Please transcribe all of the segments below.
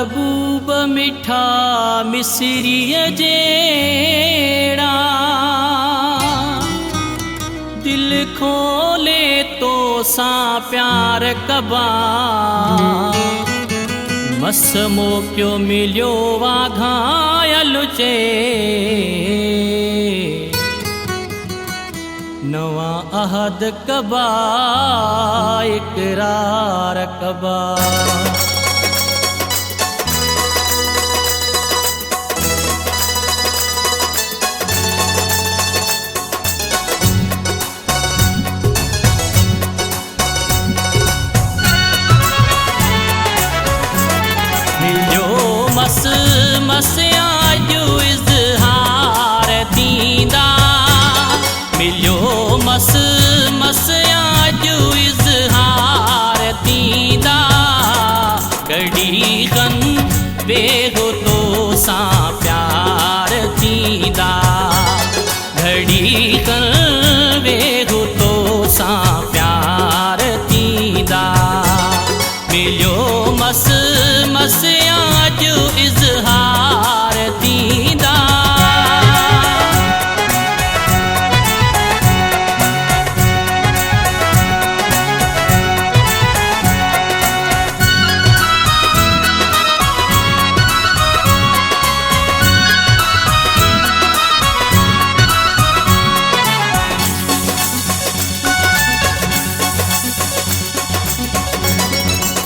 महबूब मिठा मिसरीय जेड़ा दिल खोले तो सा प्यार कबा मसमो क्यों मिलियो वाघायल चे नवा अहद कबा इकरार कबा मस आजू इज़हार दीदा मिलियो मस आजू इज़हार दीदा कड़ी गन बेगो तो सा प्यार दीदा घड़ी गन बेगो तो सा प्यार दीदा मिलियो मस आजू इज़हार दीदा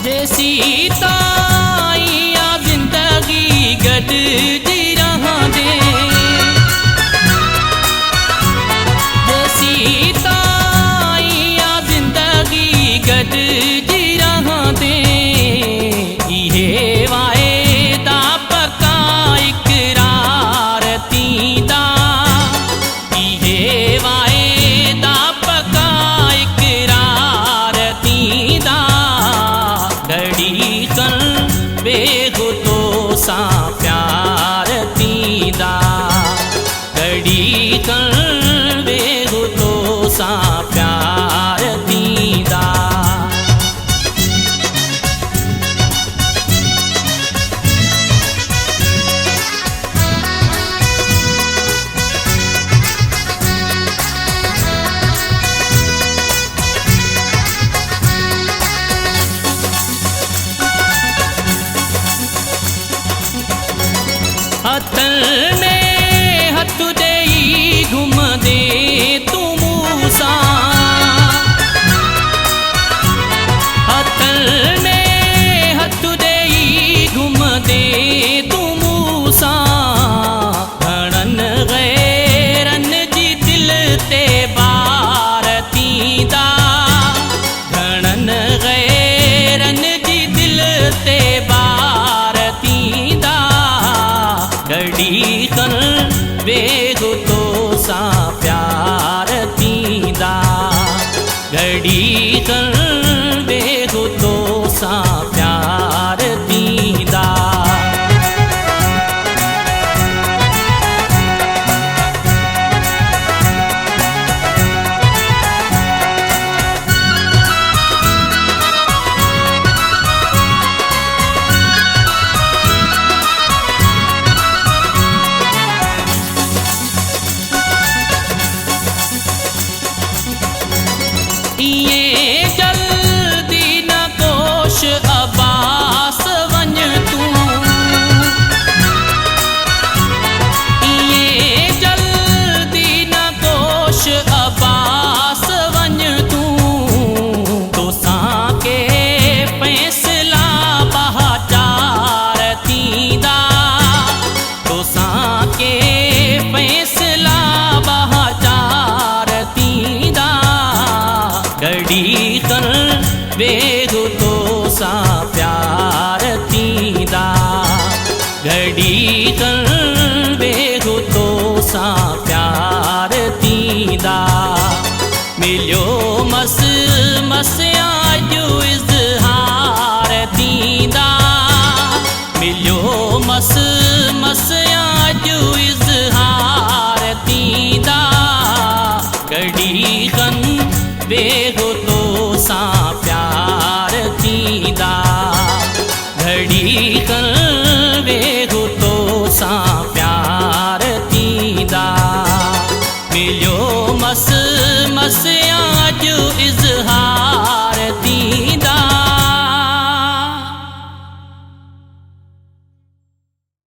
जैसी ताइया जिंदगी गड जी रहा दे जैसी ताइया जिंदगी गड जी रहा दे इहे वायदा पक्का इकरार दीदा इहे वायदा पक्का इकरार दीदा घड़ी कर बेगो तो सा प्यार दीदा घड़ी कर बेगो तो सा प्यार दीदा हथल में हथ दे घूम दे तू मूसा हथल में हथ दे घूम दे तू मूसा घणन गैरन जी दिल ते बार दीदा घणन गैरन जी दिल ते बार दीदा घड़ी कर बेगो तो सा प्यार दीदा घड़ी कर बेगो तो सा प्यार दीदा ये जल्दी न कोश अब्बास वन तू ये जल्दी न कोश अब्बास वन तू तो सा के फैसला बहाचार दीदा तो सा के फैसला बहाचार दीदा घड़ी कर बेगो तो सा प्यार दीदा घड़ी कर बेगो तो सा प्यार दीदा मिलियो मस आजू इज़हार दीदा मिलियो मस आजू इज़हार दीदा घड़ी गन बेगो तो सा प्यार दीदा घड़ी कर मसिया जो इज़हार